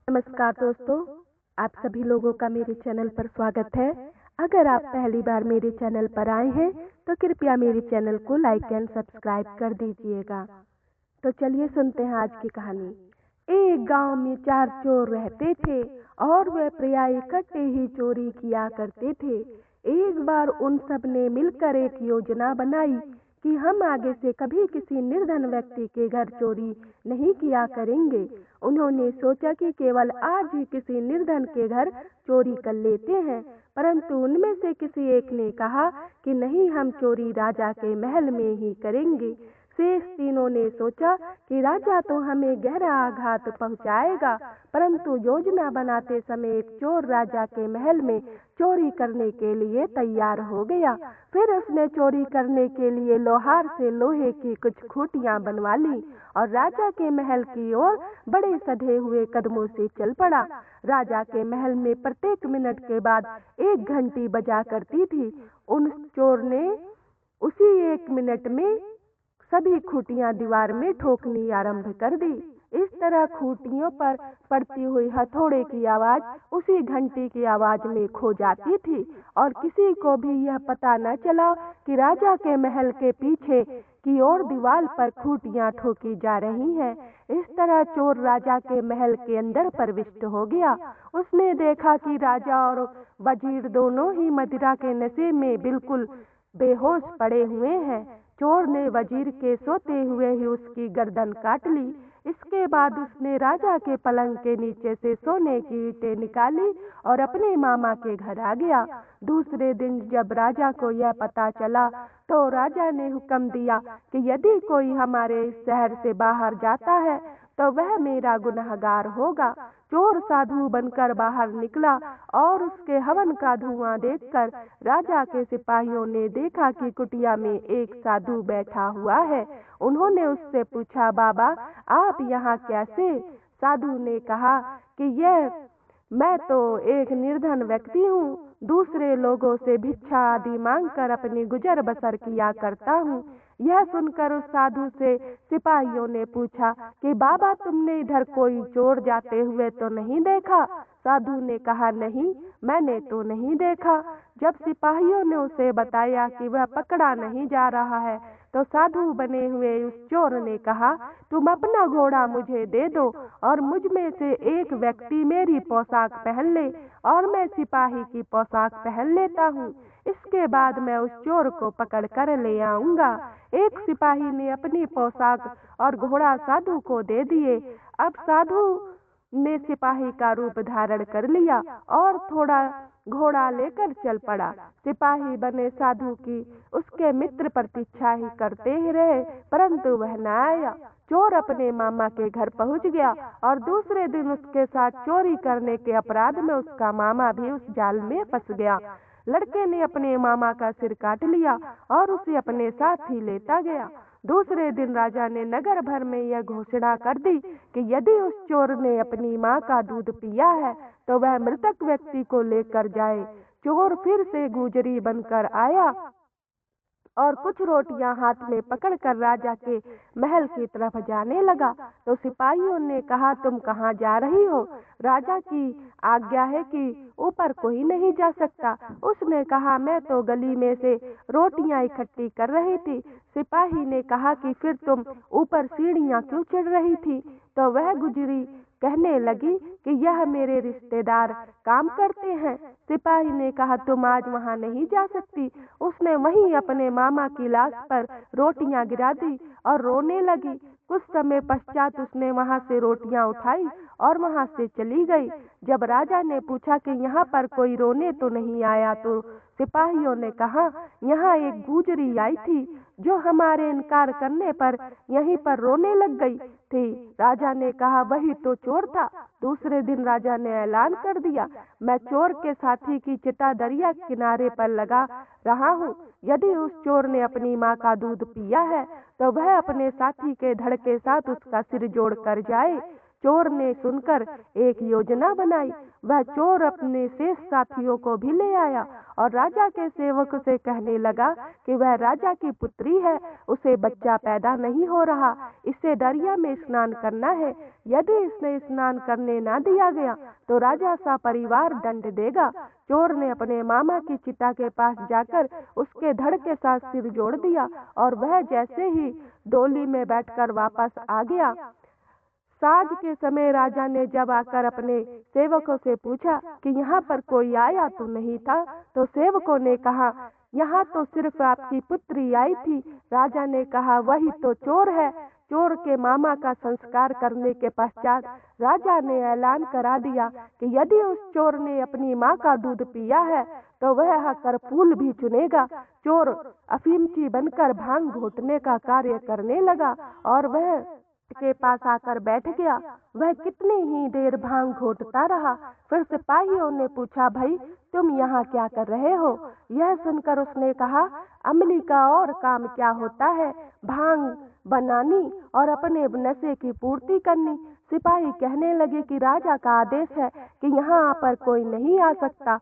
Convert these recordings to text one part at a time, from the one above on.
नमस्कार दोस्तों, आप सभी लोगों का मेरे चैनल पर स्वागत है। अगर आप पहली बार मेरे चैनल पर आए हैं तो कृपया मेरे चैनल को लाइक एंड सब्सक्राइब कर दीजिएगा। तो चलिए सुनते हैं आज की कहानी। एक गांव में 4 चोर रहते थे और वे प्रायः इकट्ठे ही चोरी किया करते थे। एक बार उन सब ने मिलकर एक योजना बनाई कि हम आगे से कभी किसी निर्धन व्यक्ति के घर चोरी नहीं किया करेंगे। उन्होंने सोचा कि केवल आज ही किसी निर्धन के घर चोरी कर लेते हैं, परंतु उनमें से किसी एक ने कहा कि नहीं, हम चोरी राजा के महल में ही करेंगे। शेष तीनों ने सोचा कि राजा तो हमें गहरा आघात पहुंचाएगा, परंतु योजना बनाते समय एक चोर राजा के महल में चोरी करने के लिए तैयार हो गया। फिर उसने चोरी करने के लिए लोहार से लोहे की कुछ खूंटियां बनवा ली और राजा के महल की ओर बड़े सधे हुए कदमों से चल पड़ा। राजा के महल में प्रत्येक मिनट के बाद एक घंटी बजा करती थी। उन चोर ने उसी 1 मिनट में सभी खूंटियां दीवार में ठोकनी आरंभ कर दी। इस तरह खूंटियों पर पड़ती हुई हथौड़े की आवाज उसी घंटी की आवाज में खो जाती थी और किसी को भी यह पता न चला कि राजा के महल के पीछे की ओर दीवार पर खूंटियां ठोकी जा रही हैं। इस तरह चोर राजा के महल के अंदर प्रविष्ट हो गया। उसने देखा कि राजा और वजीर दोनों ही मदिरा के नशे में बिल्कुल बेहोश पड़े हुए हैं। चोर ने वजीर के सोते हुए ही उसकी गर्दन काट ली। इसके बाद उसने राजा के पलंग के नीचे से सोने की ईंटें निकाली और अपने मामा के घर आ गया। दूसरे दिन जब राजा को यह पता चला तो राजा ने हुक्म दिया कि यदि कोई हमारे इस शहर से बाहर जाता है तो वह मेरा गुनहगार होगा। चोर साधु बनकर बाहर निकला और उसके हवन का धुआं देखकर राजा के सिपाहियों ने देखा कि कुटिया में एक साधु बैठा हुआ है। उन्होंने उससे पूछा, बाबा आप यहाँ कैसे? साधु ने कहा कि मैं तो एक निर्धन व्यक्ति हूँ, दूसरे लोगों से भिक्षा आदि मांगकर अपनी गुजर बसर किया करता हूँ। यह सुनकर उस साधु से सिपाहियों ने पूछा कि बाबा तुमने इधर कोई चोर जाते हुए तो नहीं देखा? साधु ने कहा, नहीं, मैंने तो नहीं देखा। जब सिपाहियों ने उसे बताया कि वह पकड़ा नहीं जा रहा है तो साधु बने हुए उस चोर ने कहा, तुम अपना घोड़ा मुझे दे दो और मुझ में से एक व्यक्ति मेरी पोशाक पहन ले और मैं सिपाही की पोशाक पहन लेता हूँ। इसके बाद मैं उस चोर को पकड़ कर ले आऊंगा। एक सिपाही ने अपनी पोशाक और घोड़ा साधु को दे दिए। अब साधु ने सिपाही का रूप धारण कर लिया और थोड़ा घोड़ा लेकर चल पड़ा। सिपाही बने साधु की उसके मित्र प्रतीक्षा ही करते ही रहे, परंतु वह न आया। चोर अपने मामा के घर पहुंच गया और दूसरे दिन उसके साथ चोरी करने के अपराध में उसका मामा भी उस जाल में फंस गया। लड़के ने अपने मामा का सिर काट लिया और उसे अपने साथ ही लेता गया। दूसरे दिन राजा ने नगर भर में यह घोषणा कर दी कि यदि उस चोर ने अपनी माँ का दूध पिया है तो वह मृतक व्यक्ति को लेकर जाए। चोर फिर से गुजरी बनकर आया और कुछ रोटियां हाथ में पकड़कर राजा के महल की तरफ जाने लगा तो सिपाहियों ने कहा, तुम कहाँ जा रही हो? राजा की आज्ञा है कि ऊपर कोई नहीं जा सकता। उसने कहा, मैं तो गली में से रोटियां इकट्ठी कर रही थी। सिपाही ने कहा कि फिर तुम ऊपर सीढ़ियां क्यों चढ़ रही थी? तो वह गुजरी कहने लगी कि यह मेरे रिश्तेदार काम करते हैं। सिपाही ने कहा, तुम आज वहां नहीं जा सकती। उसने वहीं अपने मामा की लाश पर रोटियां गिरा दी और रोने लगी। कुछ समय पश्चात उसने वहां से रोटियां उठाई और वहां से चली गई। जब राजा ने पूछा कि यहाँ पर कोई रोने तो नहीं आया तो सिपाहियों ने कहा, यहाँ एक गुजरी आई थी जो हमारे इनकार करने पर यहीं पर रोने लग गई थी। राजा ने कहा, वही तो चोर था। दूसरे दिन राजा ने ऐलान कर दिया, मैं चोर के साथी की चिता दरिया किनारे पर लगा रहा हूँ। यदि उस चोर ने अपनी माँ का दूध पिया है तो वह अपने साथी के धड़ के साथ उसका सिर जोड़ कर जाए। चोर ने सुनकर एक योजना बनाई। वह चोर अपने शेष साथियों को भी ले आया और राजा के सेवक से कहने लगा कि वह राजा की पुत्री है, उसे बच्चा पैदा नहीं हो रहा, इसे दरिया में स्नान करना है। यदि इसने स्नान करने ना दिया गया तो राजा सा परिवार दंड देगा। चोर ने अपने मामा की चिता के पास जाकर उसके धड़ के साथ सिर जोड़ दिया और वह जैसे ही डोली में बैठकर वापस आ गया, साँझ के समय राजा ने जब आकर अपने सेवकों से पूछा कि यहाँ पर कोई आया तो नहीं था, तो सेवकों ने कहा यहाँ तो सिर्फ आपकी पुत्री आई थी। राजा ने कहा वही तो चोर है। चोर के मामा का संस्कार करने के पश्चात राजा ने ऐलान करा दिया कि यदि उस चोर ने अपनी माँ का दूध पिया है तो वह करपूल भी चुनेगा। चोर अफीमची बनकर भांग घोटने का कार्य करने लगा और वह के पास आकर बैठ गया। वह कितनी ही देर भांग घोटता रहा। फिर सिपाहियों ने पूछा, भाई तुम यहाँ क्या कर रहे हो? यह सुनकर उसने कहा, अमली का और काम क्या होता है, भांग बनानी और अपने नशे की पूर्ति करनी। सिपाही कहने लगे कि राजा का आदेश है कि यहाँ पर कोई नहीं आ सकता।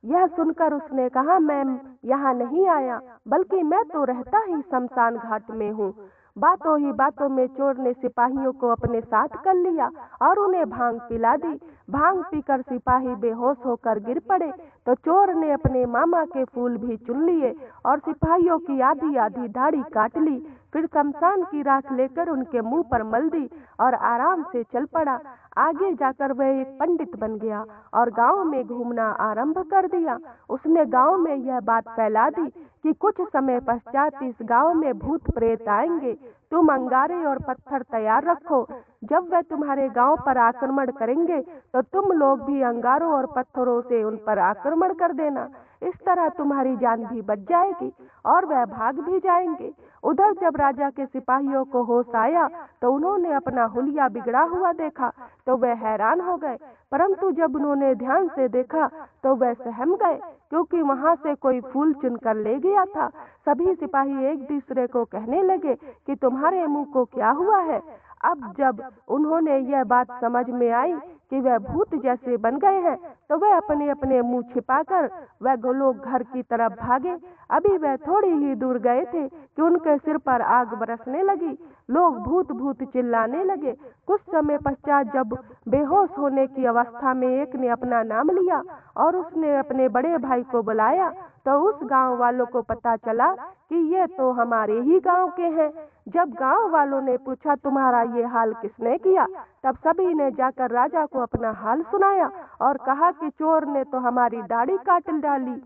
यह सुनकर उसने कहा, मैं यहाँ नहीं आया, बल्कि मैं तो रहता ही शमशान घाट में हूँ। बातों ही बातों में चोर ने सिपाहियों को अपने साथ कर लिया और उन्हें भांग पिला दी। भांग पीकर सिपाही बेहोश होकर गिर पड़े तो चोर ने अपने मामा के फूल भी चुन लिए और सिपाहियों की आधी आधी दाढ़ी काट ली। फिर शमशान की राख लेकर उनके मुंह पर मल दी और आराम से चल पड़ा। आगे जाकर वह एक पंडित बन गया और गांव में घूमना आरंभ कर दिया। उसने गांव में यह बात फैला दी कि कुछ समय पश्चात इस गांव में भूत प्रेत आएंगे। तुम अंगारे और पत्थर तैयार रखो। जब वह तुम्हारे गांव पर आक्रमण करेंगे तो तुम लोग भी अंगारों और पत्थरों से उन पर आक्रमण कर देना। इस तरह तुम्हारी जान भी बच जाएगी और वह भाग भी जाएंगे। उधर जब राजा के सिपाहियों को होश आया तो उन्होंने अपना हुलिया बिगड़ा हुआ देखा तो वह हैरान हो गए, परंतु जब उन्होंने ध्यान से देखा तो वह सहम गए, क्योंकि वहां से कोई फूल चुनकर ले गया था। सभी सिपाही एक दूसरे को कहने लगे कि तुम्हारे मुंह को क्या हुआ है। अब जब उन्होंने यह बात समझ में आई कि वह भूत जैसे बन गए हैं तो वह अपने अपने मुंह छिपाकर वह लोग घर की तरफ भागे। अभी वह थोड़ी ही दूर गए थे कि उनके सिर पर आग बरसने लगी। लोग भूत भूत चिल्लाने लगे। कुछ समय पश्चात जब बेहोश होने की अवस्था में एक ने अपना नाम लिया और उसने अपने बड़े भाई को बुलाया तो उस गांव वालों को पता चला कि ये तो हमारे ही गांव के हैं। जब गांव वालों ने पूछा तुम्हारा ये हाल किसने किया, तब सभी ने जाकर राजा को अपना हाल सुनाया और कहा कि चोर ने तो हमारी दाढ़ी काट डाली।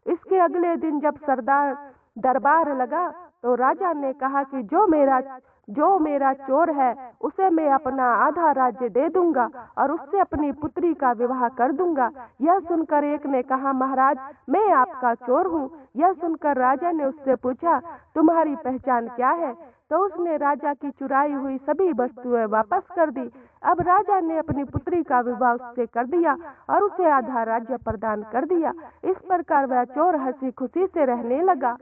इसके अगले दिन जब सरदार दरबार लगा तो राजा ने कहा कि जो मेरा चोर है उसे मैं अपना आधा राज्य दे दूंगा और उससे अपनी पुत्री का विवाह कर दूंगा। यह सुनकर एक ने कहा, महाराज मैं आपका चोर हूँ। यह सुनकर राजा ने उससे पूछा, तुम्हारी पहचान क्या है? तो उसने राजा की चुराई हुई सभी वस्तुएं वापस कर दी। अब राजा ने अपनी पुत्री का विवाह उससे कर दिया और उसे आधा राज्य प्रदान कर दिया। इस प्रकार वह चोर हंसी खुशी से रहने लगा।